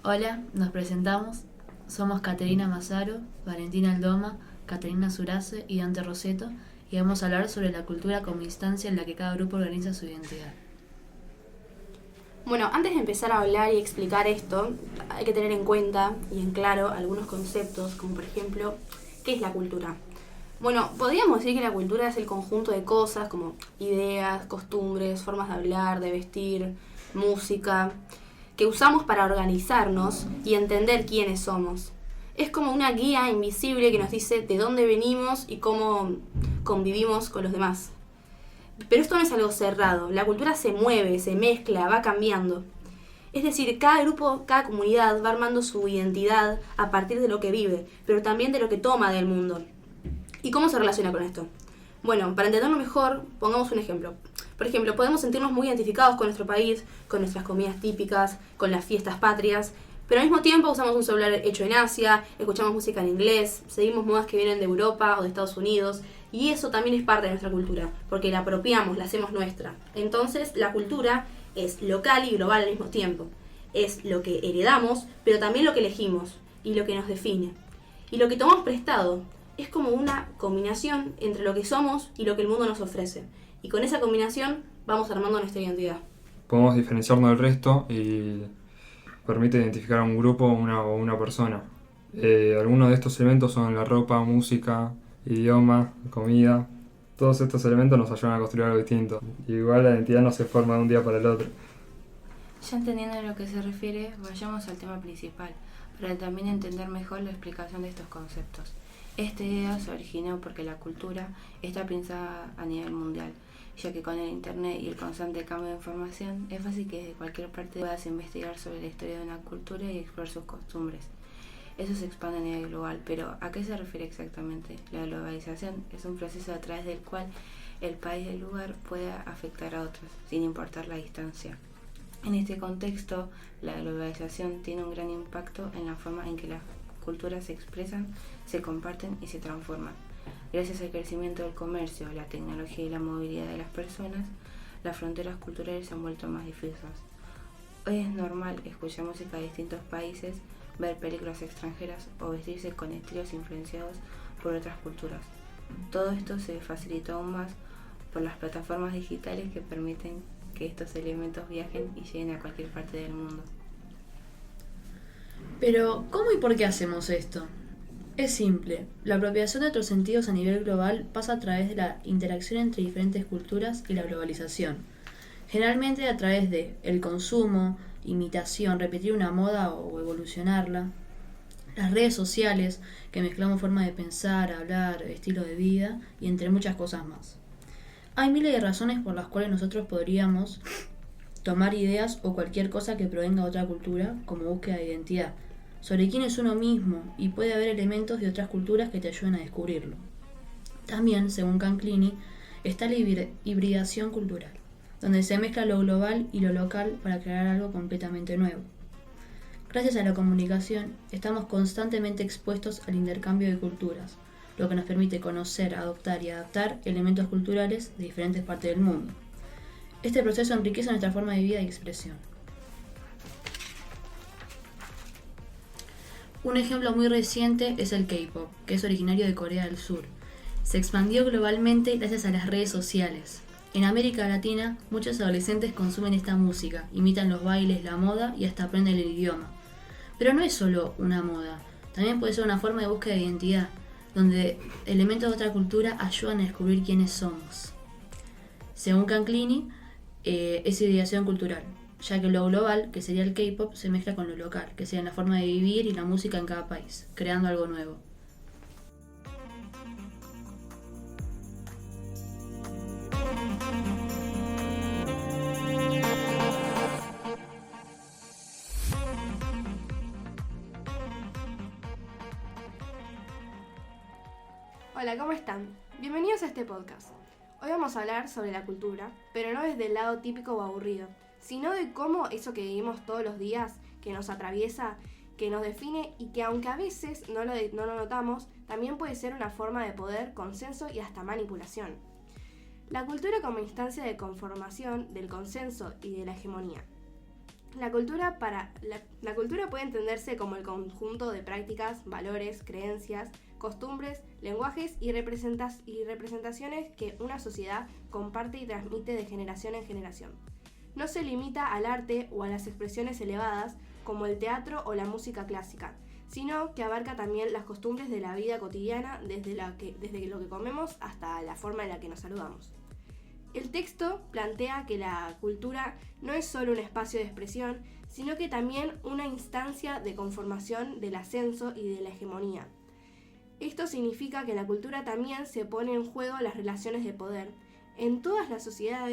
Hola, nos presentamos. Somos Caterina Mazzaro, Valentina Aldoma, Caterina Zurace y Dante Roseto, y vamos a hablar sobre la cultura como instancia en la que cada grupo organiza su identidad. Bueno, antes de empezar a hablar y explicar esto, hay que tener en cuenta y en claro algunos conceptos, como por ejemplo, ¿qué es la cultura? Bueno, podríamos decir que la cultura es el conjunto de cosas como ideas, costumbres, formas de hablar, de vestir, música, que usamos para organizarnos y entender quiénes somos. Es como una guía invisible que nos dice de dónde venimos y cómo convivimos con los demás. Pero esto no es algo cerrado, la cultura se mueve, se mezcla, va cambiando. Es decir, cada grupo, cada comunidad va armando su identidad a partir de lo que vive, pero también de lo que toma del mundo. ¿Y cómo se relaciona con esto? Bueno, para entenderlo mejor, pongamos un ejemplo. Por ejemplo, podemos sentirnos muy identificados con nuestro país, con nuestras comidas típicas, con las fiestas patrias, pero al mismo tiempo usamos un celular hecho en Asia, escuchamos música en inglés, seguimos modas que vienen de Europa o de Estados Unidos, y eso también es parte de nuestra cultura, porque la apropiamos, la hacemos nuestra. Entonces, la cultura es local y global al mismo tiempo. Es lo que heredamos, pero también lo que elegimos y lo que nos define. Y lo que tomamos prestado es como una combinación entre lo que somos y lo que el mundo nos ofrece. Y con esa combinación vamos armando nuestra identidad. Podemos diferenciarnos del resto y permite identificar a un grupo o una persona. Algunos de estos elementos son la ropa, música, idioma, comida. Todos estos elementos nos ayudan a construir algo distinto. Igual la identidad no se forma de un día para el otro. Ya entendiendo a lo que se refiere, vayamos al tema principal, para también entender mejor la explicación de estos conceptos. Esta idea se originó porque la cultura está pensada a nivel mundial, ya que con el internet y el constante cambio de información es fácil que desde cualquier parte puedas investigar sobre la historia de una cultura y explorar sus costumbres. Eso se expande a nivel global, pero ¿a qué se refiere exactamente? La globalización es un proceso a través del cual el país del lugar puede afectar a otros, sin importar la distancia. En este contexto, la globalización tiene un gran impacto en la forma en que las culturas se expresan, se comparten y se transforman. Gracias al crecimiento del comercio, la tecnología y la movilidad de las personas, las fronteras culturales se han vuelto más difusas. Hoy es normal escuchar música de distintos países, ver películas extranjeras o vestirse con estilos influenciados por otras culturas. Todo esto se facilitó aún más por las plataformas digitales que permiten que estos elementos viajen y lleguen a cualquier parte del mundo. Pero, ¿cómo y por qué hacemos esto? Es simple. La apropiación de otros sentidos a nivel global pasa a través de la interacción entre diferentes culturas y la globalización. Generalmente a través de el consumo, imitación, repetir una moda o evolucionarla. Las redes sociales, que mezclamos forma de pensar, hablar, estilo de vida y entre muchas cosas más. Hay miles de razones por las cuales nosotros podríamos tomar ideas o cualquier cosa que provenga de otra cultura como búsqueda de identidad, sobre quién es uno mismo, y puede haber elementos de otras culturas que te ayuden a descubrirlo. También, según Canclini, está la hibridación cultural, donde se mezcla lo global y lo local para crear algo completamente nuevo. Gracias a la comunicación, estamos constantemente expuestos al intercambio de culturas, lo que nos permite conocer, adoptar y adaptar elementos culturales de diferentes partes del mundo. Este proceso enriquece nuestra forma de vida y expresión. Un ejemplo muy reciente es el K-pop, que es originario de Corea del Sur. Se expandió globalmente gracias a las redes sociales. En América Latina, muchos adolescentes consumen esta música, imitan los bailes, la moda y hasta aprenden el idioma. Pero no es solo una moda, también puede ser una forma de búsqueda de identidad, donde elementos de otra cultura ayudan a descubrir quiénes somos. Según Canclini, es ideación cultural, ya que lo global, que sería el K-pop, se mezcla con lo local, que sería la forma de vivir y la música en cada país, creando algo nuevo. Hola, ¿cómo están? Bienvenidos a este podcast. Hoy vamos a hablar sobre la cultura, pero no desde el lado típico o aburrido, sino de cómo eso que vivimos todos los días, que nos atraviesa, que nos define y que aunque a veces no lo notamos, también puede ser una forma de poder, consenso y hasta manipulación. La cultura como instancia de conformación del consenso y de la hegemonía. La cultura puede entenderse como el conjunto de prácticas, valores, creencias, costumbres, lenguajes y representaciones que una sociedad comparte y transmite de generación en generación. No se limita al arte o a las expresiones elevadas como el teatro o la música clásica, sino que abarca también las costumbres de la vida cotidiana, desde lo que comemos hasta la forma en la que nos saludamos. El texto plantea que la cultura no es solo un espacio de expresión, sino que también una instancia de conformación del ascenso y de la hegemonía. Esto significa que la cultura también se pone en juego las relaciones de poder. En toda la sociedad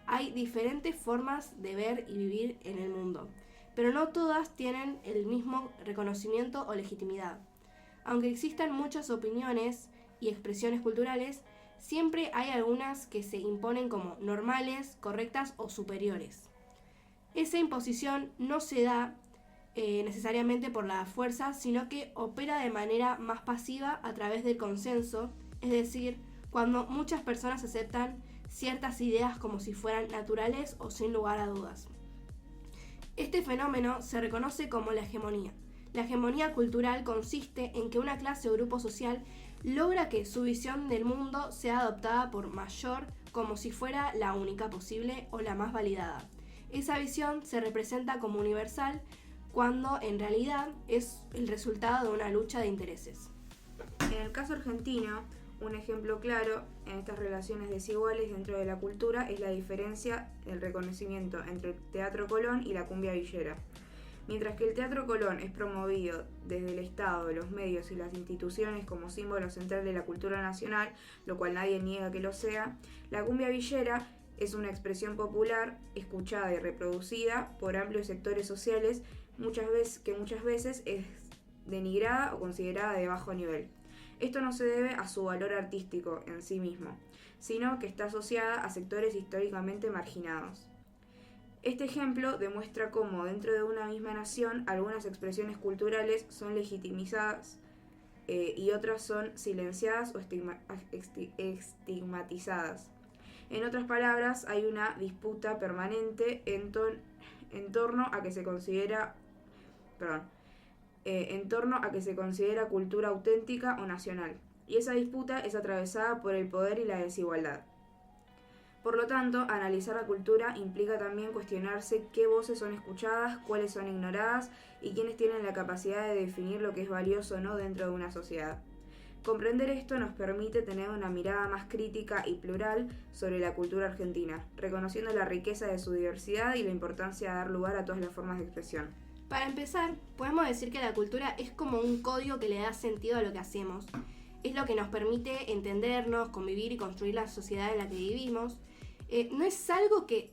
hay diferentes formas de ver y vivir en el mundo, pero no todas tienen el mismo reconocimiento o legitimidad. Aunque existan muchas opiniones y expresiones culturales, siempre hay algunas que se imponen como normales, correctas o superiores. Esa imposición no se da necesariamente por la fuerza, sino que opera de manera más pasiva a través del consenso, es decir, cuando muchas personas aceptan ciertas ideas como si fueran naturales o sin lugar a dudas. Este fenómeno se reconoce como la hegemonía. La hegemonía cultural consiste en que una clase o grupo social logra que su visión del mundo sea adoptada por mayor como si fuera la única posible o la más validada. Esa visión se representa como universal cuando en realidad es el resultado de una lucha de intereses. En el caso argentino, un ejemplo claro en estas relaciones desiguales dentro de la cultura es la diferencia del reconocimiento entre el Teatro Colón y la cumbia villera. Mientras que el Teatro Colón es promovido desde el Estado, los medios y las instituciones como símbolo central de la cultura nacional, lo cual nadie niega que lo sea, la cumbia villera es una expresión popular, escuchada y reproducida por amplios sectores sociales, muchas veces es denigrada o considerada de bajo nivel. Esto no se debe a su valor artístico en sí mismo, sino que está asociada a sectores históricamente marginados. Este ejemplo demuestra cómo dentro de una misma nación algunas expresiones culturales son legitimizadas y otras son silenciadas o estigmatizadas. En otras palabras, hay una disputa permanente en torno a que se considera cultura auténtica o nacional, y esa disputa es atravesada por el poder y la desigualdad. Por lo tanto, analizar la cultura implica también cuestionarse qué voces son escuchadas, cuáles son ignoradas y quiénes tienen la capacidad de definir lo que es valioso o no dentro de una sociedad. Comprender esto nos permite tener una mirada más crítica y plural sobre la cultura argentina, reconociendo la riqueza de su diversidad y la importancia de dar lugar a todas las formas de expresión. Para empezar, podemos decir que la cultura es como un código que le da sentido a lo que hacemos. Es lo que nos permite entendernos, convivir y construir la sociedad en la que vivimos. No es algo que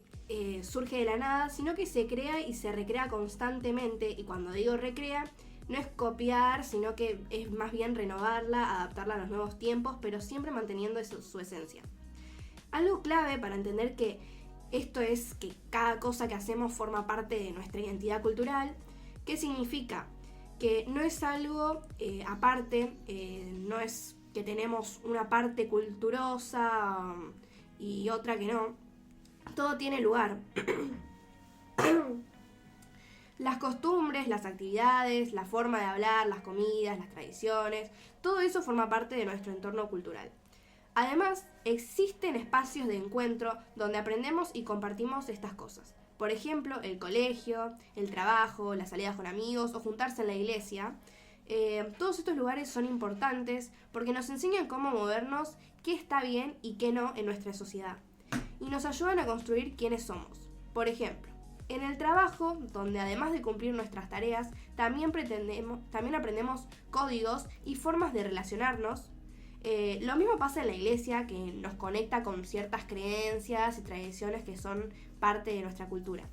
surge de la nada, sino que se crea y se recrea constantemente. Y cuando digo recrea, no es copiar, sino que es más bien renovarla, adaptarla a los nuevos tiempos, pero siempre manteniendo su esencia. Algo clave para entender que esto es que cada cosa que hacemos forma parte de nuestra identidad cultural. ¿Qué significa? Que no es algo aparte, no es que tenemos una parte culturosa y otra que no. Todo tiene lugar. Las costumbres, las actividades, la forma de hablar, las comidas, las tradiciones, todo eso forma parte de nuestro entorno cultural. Además, existen espacios de encuentro donde aprendemos y compartimos estas cosas. Por ejemplo, el colegio, el trabajo, las salidas con amigos o juntarse en la iglesia. Todos estos lugares son importantes porque nos enseñan cómo movernos, qué está bien y qué no en nuestra sociedad. Y nos ayudan a construir quiénes somos. Por ejemplo, en el trabajo, donde además de cumplir nuestras tareas, también aprendemos códigos y formas de relacionarnos. Lo mismo pasa en la iglesia, que nos conecta con ciertas creencias y tradiciones que son parte de nuestra cultura.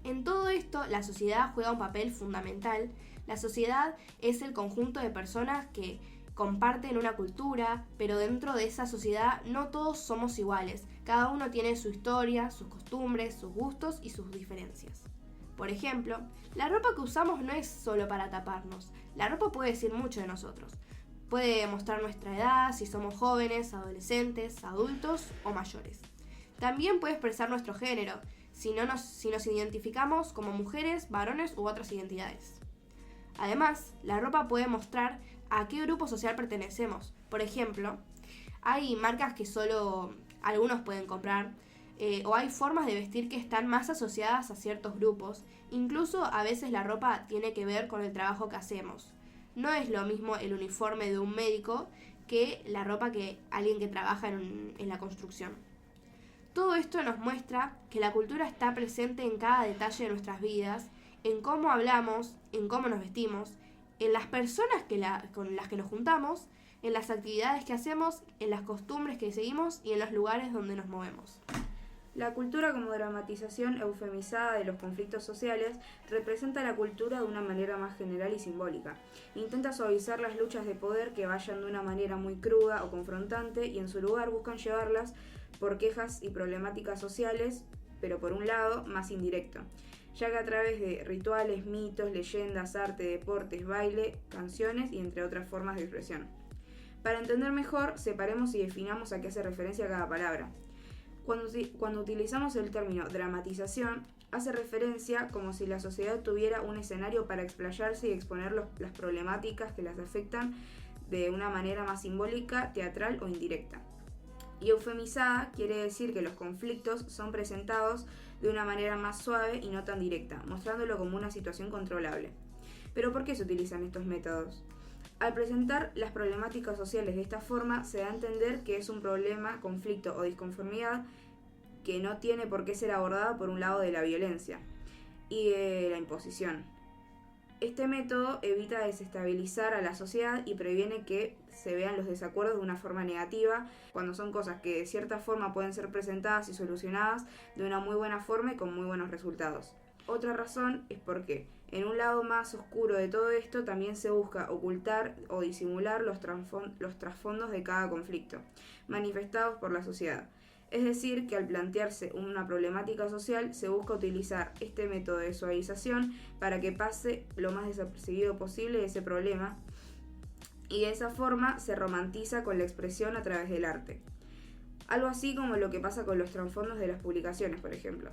En todo esto, la sociedad juega un papel fundamental. La sociedad es el conjunto de personas que comparten una cultura, pero dentro de esa sociedad no todos somos iguales. Cada uno tiene su historia, sus costumbres, sus gustos y sus diferencias. Por ejemplo, la ropa que usamos no es solo para taparnos. La ropa puede decir mucho de nosotros. Puede mostrar nuestra edad, si somos jóvenes, adolescentes, adultos o mayores. También puede expresar nuestro género. si nos identificamos como mujeres, varones u otras identidades. Además, la ropa puede mostrar a qué grupo social pertenecemos. Por ejemplo, hay marcas que solo algunos pueden comprar, o hay formas de vestir que están más asociadas a ciertos grupos. Incluso a veces la ropa tiene que ver con el trabajo que hacemos. No es lo mismo el uniforme de un médico que la ropa que alguien que trabaja en la construcción. Todo esto nos muestra que la cultura está presente en cada detalle de nuestras vidas, en cómo hablamos, en cómo nos vestimos, en las personas con las que nos juntamos, en las actividades que hacemos, en las costumbres que seguimos y en los lugares donde nos movemos. La cultura como dramatización eufemizada de los conflictos sociales representa la cultura de una manera más general y simbólica. Intenta suavizar las luchas de poder que vayan de una manera muy cruda o confrontante y en su lugar buscan llevarlas por quejas y problemáticas sociales, pero por un lado más indirecto, ya que a través de rituales, mitos, leyendas, arte, deportes, baile, canciones y entre otras formas de expresión. Para entender mejor, separemos y definamos a qué hace referencia cada palabra. Cuando utilizamos el término dramatización, hace referencia como si la sociedad tuviera un escenario para explayarse y exponer las problemáticas que las afectan de una manera más simbólica, teatral o indirecta. Y eufemizada quiere decir que los conflictos son presentados de una manera más suave y no tan directa, mostrándolo como una situación controlable. ¿Pero por qué se utilizan estos métodos? Al presentar las problemáticas sociales de esta forma, se da a entender que es un problema, conflicto o disconformidad que no tiene por qué ser abordada por un lado de la violencia y de la imposición. Este método evita desestabilizar a la sociedad y previene que se vean los desacuerdos de una forma negativa, cuando son cosas que de cierta forma pueden ser presentadas y solucionadas de una muy buena forma y con muy buenos resultados. Otra razón es porque, en un lado más oscuro de todo esto, también se busca ocultar o disimular los trasfondos de cada conflicto, manifestados por la sociedad. Es decir, que al plantearse una problemática social, se busca utilizar este método de suavización para que pase lo más desapercibido posible ese problema, y de esa forma se romantiza con la expresión a través del arte. Algo así como lo que pasa con los trasfondos de las publicaciones, por ejemplo.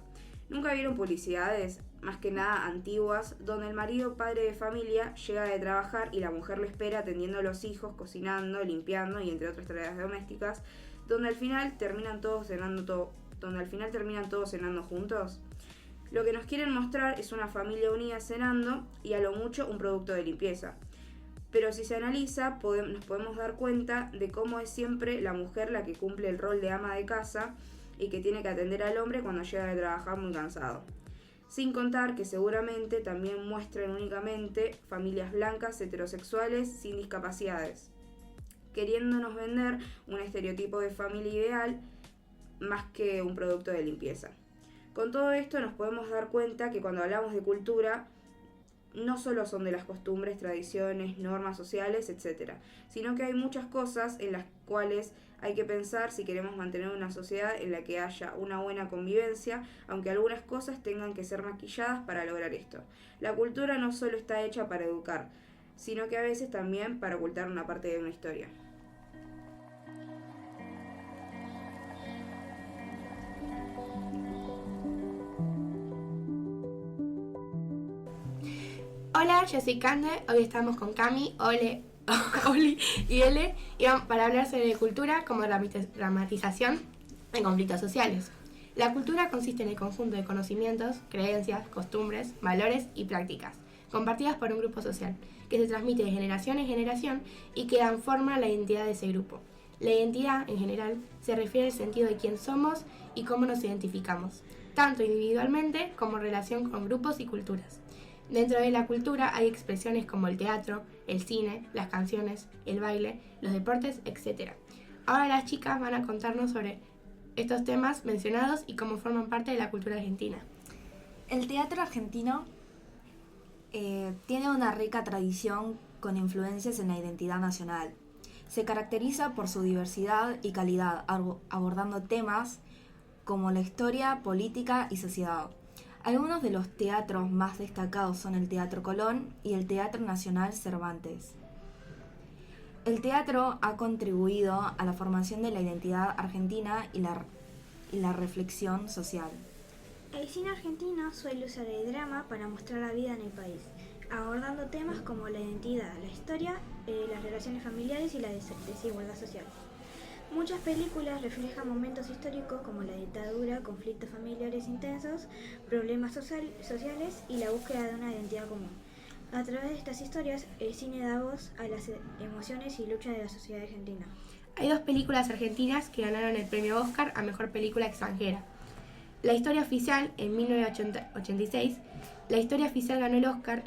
¿Nunca vieron publicidades, más que nada antiguas, donde el marido, padre de familia, llega de trabajar y la mujer lo espera atendiendo a los hijos, cocinando, limpiando y entre otras tareas domésticas, donde al final terminan todos cenando juntos? Lo que nos quieren mostrar es una familia unida cenando y a lo mucho un producto de limpieza. Pero si se analiza, nos podemos dar cuenta de cómo es siempre la mujer la que cumple el rol de ama de casa y que tiene que atender al hombre cuando llega de trabajar muy cansado. Sin contar que seguramente también muestran únicamente familias blancas, heterosexuales, sin discapacidades, queriéndonos vender un estereotipo de familia ideal más que un producto de limpieza. Con todo esto nos podemos dar cuenta que cuando hablamos de cultura, no solo son de las costumbres, tradiciones, normas sociales, etc., sino que hay muchas cosas en las cuales hay que pensar si queremos mantener una sociedad en la que haya una buena convivencia, aunque algunas cosas tengan que ser maquilladas para lograr esto. La cultura no solo está hecha para educar, sino que a veces también para ocultar una parte de una historia. Hola, yo soy Cande, hoy estamos con Cami, Oli y Ele para hablar sobre cultura como dramatización en conflictos sociales. La cultura consiste en el conjunto de conocimientos, creencias, costumbres, valores y prácticas, compartidas por un grupo social, que se transmite de generación en generación y que dan forma a la identidad de ese grupo. La identidad, en general, se refiere al sentido de quién somos y cómo nos identificamos, tanto individualmente como en relación con grupos y culturas. Dentro de la cultura hay expresiones como el teatro, el cine, las canciones, el baile, los deportes, etc. Ahora las chicas van a contarnos sobre estos temas mencionados y cómo forman parte de la cultura argentina. El teatro argentino tiene una rica tradición con influencias en la identidad nacional. Se caracteriza por su diversidad y calidad, abordando temas como la historia, política y sociedad. Algunos de los teatros más destacados son el Teatro Colón y el Teatro Nacional Cervantes. El teatro ha contribuido a la formación de la identidad argentina y la reflexión social. El cine argentino suele usar el drama para mostrar la vida en el país, abordando temas como la identidad, la historia, las relaciones familiares y la desigualdad social. Muchas películas reflejan momentos históricos como la dictadura, conflictos familiares intensos, problemas sociales y la búsqueda de una identidad común. A través de estas historias, el cine da voz a las emociones y luchas de la sociedad argentina. Hay 2 películas argentinas que ganaron el premio Oscar a Mejor Película Extranjera. La Historia Oficial, en 1986, La Historia Oficial ganó el Oscar.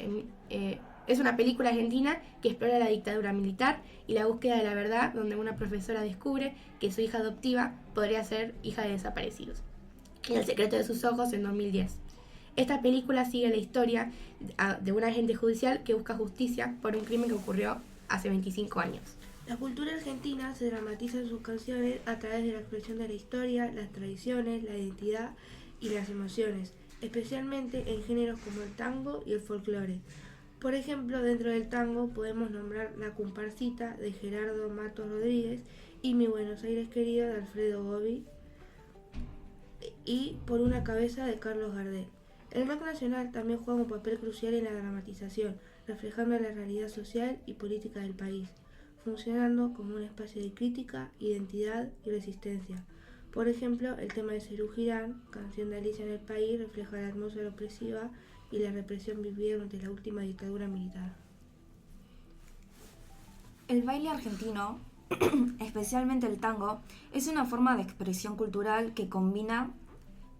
Es una película argentina que explora la dictadura militar y la búsqueda de la verdad, donde una profesora descubre que su hija adoptiva podría ser hija de desaparecidos. En El secreto de sus ojos, en 2010. Esta película sigue la historia de un agente judicial que busca justicia por un crimen que ocurrió hace 25 años. La cultura argentina se dramatiza en sus canciones a través de la expresión de la historia, las tradiciones, la identidad y las emociones, especialmente en géneros como el tango y el folclore. Por ejemplo, dentro del tango podemos nombrar La Comparsita de Gerardo Matos Rodríguez y Mi Buenos Aires querido de Alfredo Gobi y Por una cabeza de Carlos Gardel. El rock nacional también juega un papel crucial en la dramatización, reflejando la realidad social y política del país, funcionando como un espacio de crítica, identidad y resistencia. Por ejemplo, el tema de Serú Girán, canción de Alicia en el País, refleja la atmósfera opresiva y la represión vivida durante la última dictadura militar. El baile argentino, especialmente el tango, es una forma de expresión cultural que combina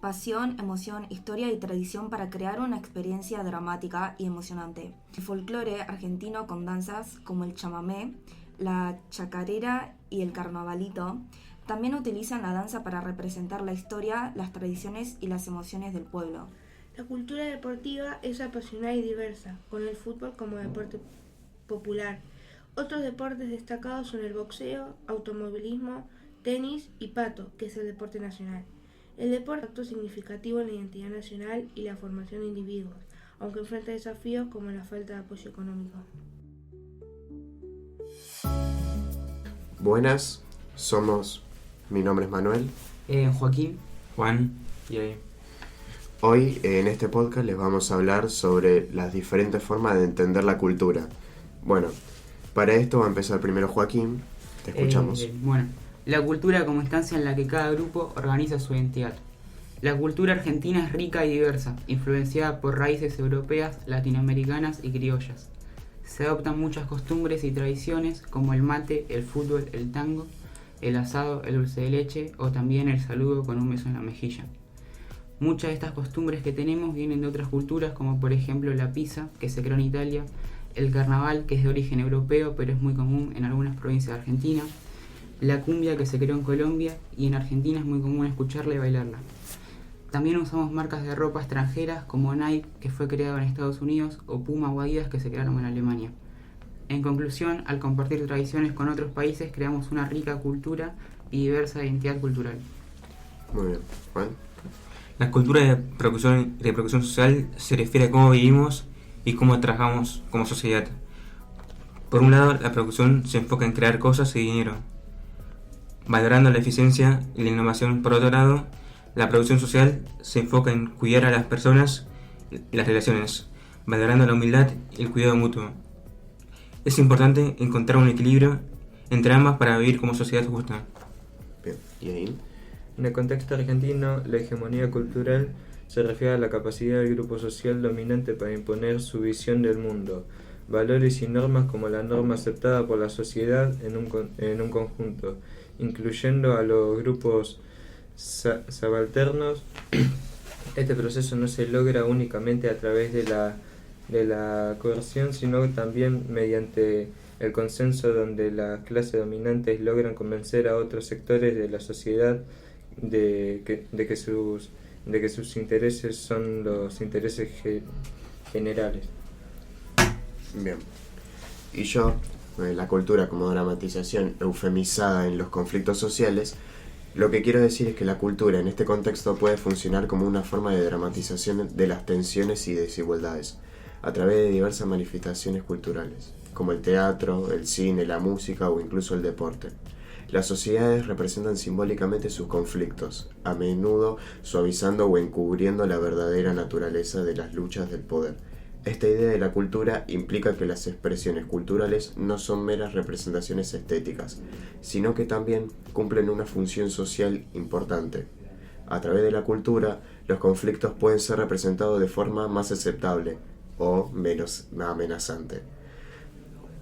pasión, emoción, historia y tradición para crear una experiencia dramática y emocionante. El folclore argentino con danzas como el chamamé, la chacarera y el carnavalito también utilizan la danza para representar la historia, las tradiciones y las emociones del pueblo. La cultura deportiva es apasionada y diversa, con el fútbol como deporte popular. Otros deportes destacados son el boxeo, automovilismo, tenis y pato, que es el deporte nacional. El deporte es un acto significativo en la identidad nacional y la formación de individuos, aunque enfrenta desafíos como la falta de apoyo económico. Buenas, mi nombre es Manuel. Joaquín. Juan y ahí. Hoy en este podcast les vamos a hablar sobre las diferentes formas de entender la cultura. Bueno, para esto va a empezar primero Joaquín, te escuchamos. Bueno, la cultura como instancia en la que cada grupo organiza su identidad. La cultura argentina es rica y diversa, influenciada por raíces europeas, latinoamericanas y criollas. Se adoptan muchas costumbres y tradiciones como el mate, el fútbol, el tango, el asado, el dulce de leche o también el saludo con un beso en la mejilla. Muchas de estas costumbres que tenemos vienen de otras culturas, como por ejemplo la pizza, que se creó en Italia, el carnaval, que es de origen europeo pero es muy común en algunas provincias de Argentina, la cumbia, que se creó en Colombia y en Argentina es muy común escucharla y bailarla. También usamos marcas de ropa extranjeras como Nike, que fue creado en Estados Unidos, o Puma o Adidas, que se crearon en Alemania. En conclusión, al compartir tradiciones con otros países, creamos una rica cultura y diversa identidad cultural. Muy bien, Juan. La cultura de reproducción social se refiere a cómo vivimos y cómo trabajamos como sociedad. Por un lado, la producción se enfoca en crear cosas y dinero, valorando la eficiencia y la innovación. Por otro lado, la producción social se enfoca en cuidar a las personas y las relaciones, valorando la humildad y el cuidado mutuo. Es importante encontrar un equilibrio entre ambas para vivir como sociedad justa. Bien, ¿y ahí? En el contexto argentino, la hegemonía cultural se refiere a la capacidad del grupo social dominante para imponer su visión del mundo, valores y normas como la norma aceptada por la sociedad en un conjunto, incluyendo a los grupos subalternos. Este proceso no se logra únicamente a través de la coerción, sino también mediante el consenso, donde las clases dominantes logran convencer a otros sectores de la sociedad de que sus intereses son los intereses generales. Bien. Y yo, la cultura como dramatización eufemizada en los conflictos sociales, lo que quiero decir es que la cultura en este contexto puede funcionar como una forma de dramatización de las tensiones y desigualdades, a través de diversas manifestaciones culturales, como el teatro, el cine, la música o incluso el deporte. Las sociedades representan simbólicamente sus conflictos, a menudo suavizando o encubriendo la verdadera naturaleza de las luchas del poder. Esta idea de la cultura implica que las expresiones culturales no son meras representaciones estéticas, sino que también cumplen una función social importante. A través de la cultura, los conflictos pueden ser representados de forma más aceptable o menos amenazante.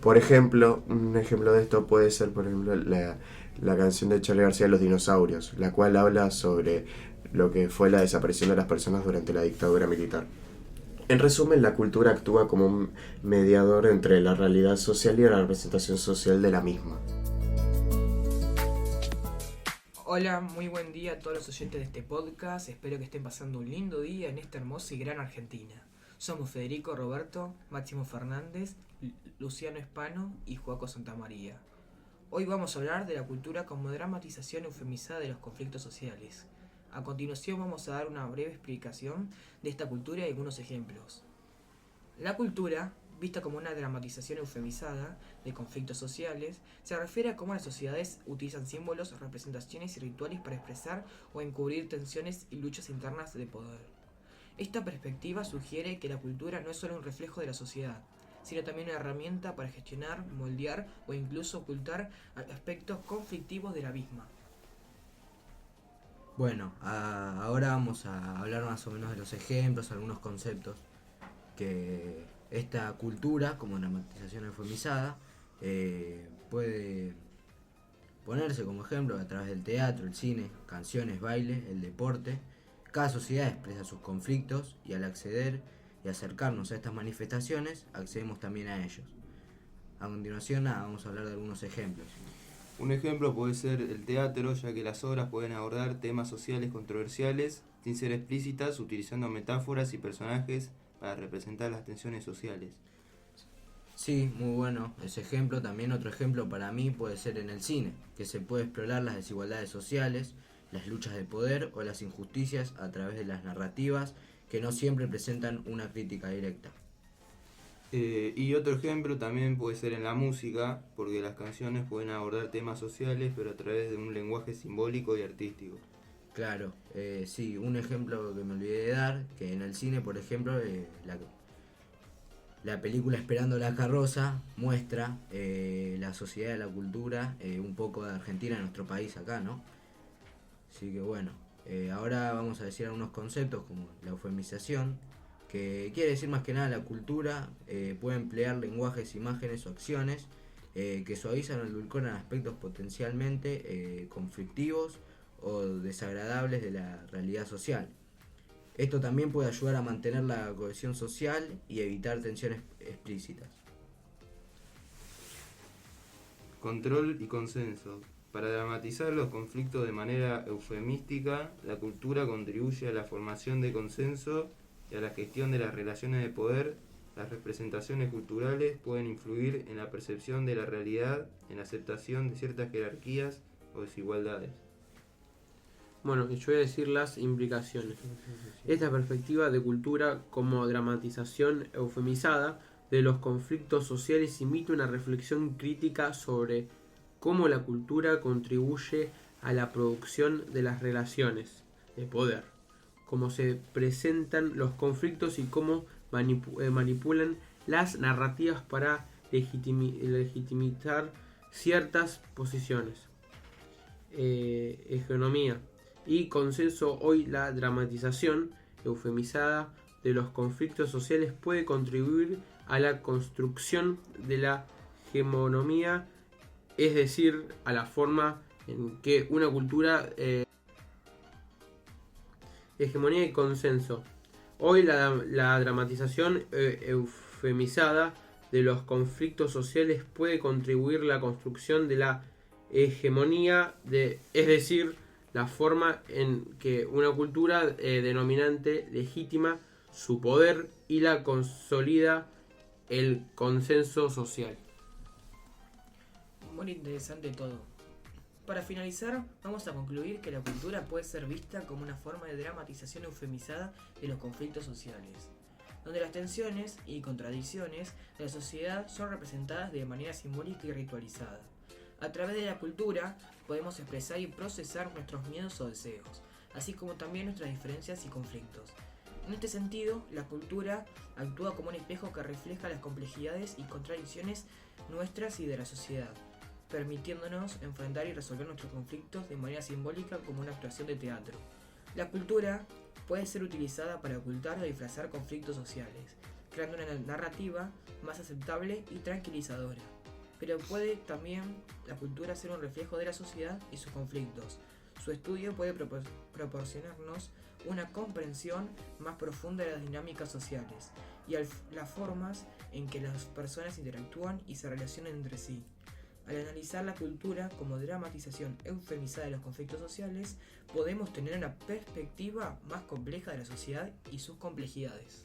Por ejemplo, un ejemplo de esto puede ser, por ejemplo, la canción de Charly García, Los dinosaurios, la cual habla sobre lo que fue la desaparición de las personas durante la dictadura militar. En resumen, la cultura actúa como un mediador entre la realidad social y la representación social de la misma. Hola, muy buen día a todos los oyentes de este podcast. Espero que estén pasando un lindo día en esta hermosa y gran Argentina. Somos Federico Roberto, Máximo Fernández, Luciano Espano y Joaco Santamaría. Hoy vamos a hablar de la cultura como dramatización eufemizada de los conflictos sociales. A continuación vamos a dar una breve explicación de esta cultura y algunos ejemplos. La cultura, vista como una dramatización eufemizada de conflictos sociales, se refiere a cómo las sociedades utilizan símbolos, representaciones y rituales para expresar o encubrir tensiones y luchas internas de poder. Esta perspectiva sugiere que la cultura no es solo un reflejo de la sociedad, sino también una herramienta para gestionar, moldear o incluso ocultar aspectos conflictivos de la misma. Bueno, ahora vamos a hablar más o menos de los ejemplos, algunos conceptos que esta cultura, como dramatización eufemizada, puede ponerse como ejemplo a través del teatro, el cine, canciones, baile, el deporte. Cada sociedad expresa sus conflictos y al acceder y acercarnos a estas manifestaciones, accedemos también a ellos. A continuación, vamos a hablar de algunos ejemplos. Un ejemplo puede ser el teatro, ya que las obras pueden abordar temas sociales controversiales sin ser explícitas, utilizando metáforas y personajes para representar las tensiones sociales. Sí, muy bueno ese ejemplo. También otro ejemplo para mí puede ser en el cine, que se puede explorar las desigualdades sociales, las luchas de poder o las injusticias a través de las narrativas que no siempre presentan una crítica directa. Y otro ejemplo también puede ser en la música, porque las canciones pueden abordar temas sociales, pero a través de un lenguaje simbólico y artístico. Claro, sí, un ejemplo que me olvidé de dar, que en el cine, por ejemplo, la película Esperando la carroza muestra la sociedad de la cultura, un poco de Argentina, nuestro país acá, ¿no? Así que bueno, ahora vamos a decir algunos conceptos como la eufemización, que quiere decir más que nada la cultura puede emplear lenguajes, imágenes o acciones que suavizan o edulcoran aspectos potencialmente conflictivos o desagradables de la realidad social. Esto también puede ayudar a mantener la cohesión social y evitar tensiones explícitas. Control y consenso. Para dramatizar los conflictos de manera eufemística, la cultura contribuye a la formación de consenso y a la gestión de las relaciones de poder. Las representaciones culturales pueden influir en la percepción de la realidad, en la aceptación de ciertas jerarquías o desigualdades. Bueno, y yo voy a decir las implicaciones. Esta perspectiva de cultura como dramatización eufemizada de los conflictos sociales imita una reflexión crítica sobre cómo la cultura contribuye a la producción de las relaciones de poder, cómo se presentan los conflictos y cómo manipulan las narrativas para legitimizar ciertas posiciones. Hegemonía y consenso. Hoy la dramatización eufemizada de los conflictos sociales puede contribuir a la construcción de la hegemonía, es decir, a la forma en que una cultura... Hegemonía y consenso. Hoy la dramatización eufemizada de los conflictos sociales puede contribuir a la construcción de la hegemonía, es decir, la forma en que una cultura denominante legitima su poder y la consolida el consenso social. Muy interesante todo. Para finalizar, vamos a concluir que la cultura puede ser vista como una forma de dramatización eufemizada de los conflictos sociales, donde las tensiones y contradicciones de la sociedad son representadas de manera simbólica y ritualizada. A través de la cultura podemos expresar y procesar nuestros miedos o deseos, así como también nuestras diferencias y conflictos. En este sentido, la cultura actúa como un espejo que refleja las complejidades y contradicciones nuestras y de la sociedad, permitiéndonos enfrentar y resolver nuestros conflictos de manera simbólica como una actuación de teatro. La cultura puede ser utilizada para ocultar o disfrazar conflictos sociales, creando una narrativa más aceptable y tranquilizadora. Pero puede también la cultura ser un reflejo de la sociedad y sus conflictos. Su estudio puede proporcionarnos una comprensión más profunda de las dinámicas sociales y las formas en que las personas interactúan y se relacionan entre sí. Al analizar la cultura como dramatización eufemizada de los conflictos sociales, podemos tener una perspectiva más compleja de la sociedad y sus complejidades.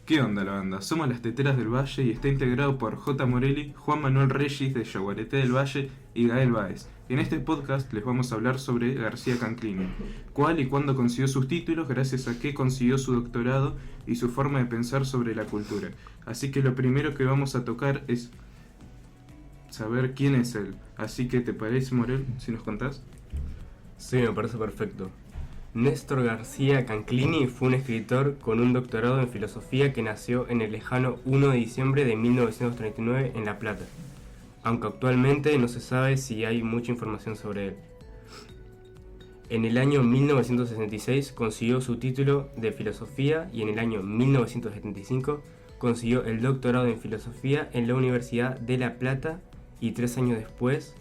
¿Qué onda la banda? Somos las Teteras del Valle y está integrado por J. Morelli, Juan Manuel Regis de Yaguareté del Valle y Gael Báez. En este podcast les vamos a hablar sobre García Canclini, cuál y cuándo consiguió sus títulos, gracias a qué consiguió su doctorado y su forma de pensar sobre la cultura. Así que lo primero que vamos a tocar es saber quién es él. Así que, ¿te parece, Morel, si nos contás? Sí, me parece perfecto. Néstor García Canclini fue un escritor con un doctorado en filosofía que nació en el lejano 1 de diciembre de 1939 en La Plata, aunque actualmente no se sabe si hay mucha información sobre él. En el año 1966 consiguió su título de filosofía y en el año 1975 consiguió el doctorado en filosofía en la Universidad de La Plata y 3 años después,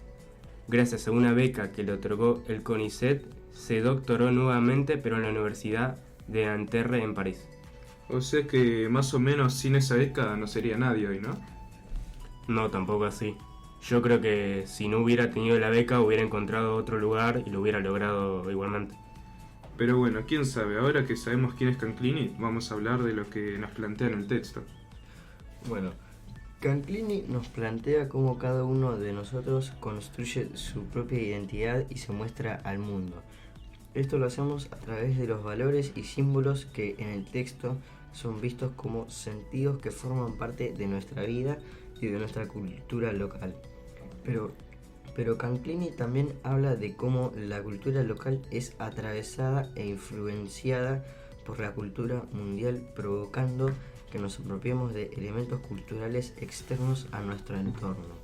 gracias a una beca que le otorgó el CONICET, se doctoró nuevamente, pero en la Universidad de Nanterre en París. O sea que más o menos sin esa beca no sería nadie hoy, ¿no? No, tampoco así. Yo creo que si no hubiera tenido la beca hubiera encontrado otro lugar y lo hubiera logrado igualmente. Pero bueno, quién sabe, ahora que sabemos quién es Canclini, vamos a hablar de lo que nos plantea en el texto. Bueno, Canclini nos plantea cómo cada uno de nosotros construye su propia identidad y se muestra al mundo. Esto lo hacemos a través de los valores y símbolos que en el texto son vistos como sentidos que forman parte de nuestra vida y de nuestra cultura local. Pero Canclini también habla de cómo la cultura local es atravesada e influenciada por la cultura mundial, provocando que nos apropiemos de elementos culturales externos a nuestro entorno,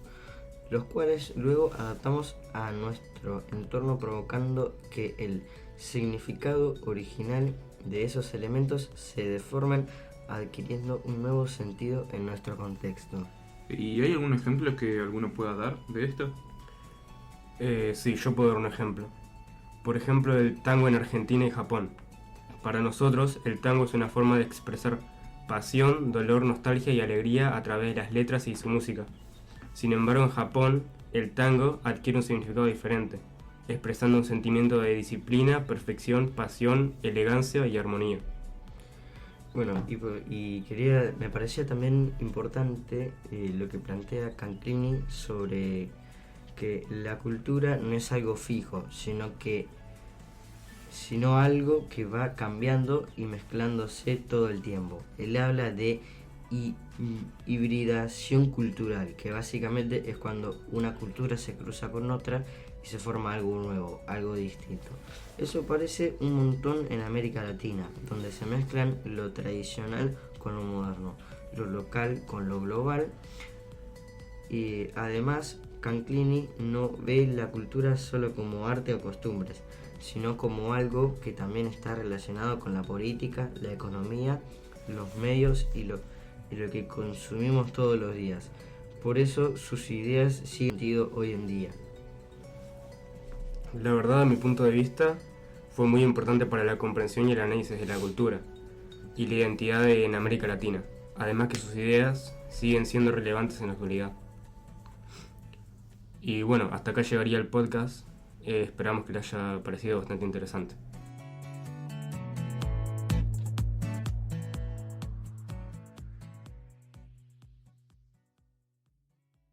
los cuales luego adaptamos a nuestro entorno, provocando que el significado original de esos elementos se deformen, adquiriendo un nuevo sentido en nuestro contexto. ¿Y hay algún ejemplo que alguno pueda dar de esto? Sí, yo puedo dar un ejemplo. Por ejemplo, el tango en Argentina y Japón. Para nosotros, el tango es una forma de expresar pasión, dolor, nostalgia y alegría a través de las letras y su música. Sin embargo, en Japón, el tango adquiere un significado diferente, expresando un sentimiento de disciplina, perfección, pasión, elegancia y armonía. Bueno, me parecía también importante lo que plantea Canclini sobre que la cultura no es algo fijo, sino algo que va cambiando y mezclándose todo el tiempo. Él habla de hibridación cultural, que básicamente es cuando una cultura se cruza con otra y se forma algo nuevo, algo distinto. Eso aparece un montón en América Latina, donde se mezclan lo tradicional con lo moderno, lo local con lo global. Y además, Canclini no ve la cultura solo como arte o costumbres, sino como algo que también está relacionado con la política, la economía, los medios y lo que consumimos todos los días. Por eso sus ideas siguen sentido hoy en día. La verdad, a mi punto de vista, fue muy importante para la comprensión y el análisis de la cultura y la identidad en América Latina, además que sus ideas siguen siendo relevantes en la actualidad. Y bueno, hasta acá llegaría el podcast. Esperamos que les haya parecido bastante interesante.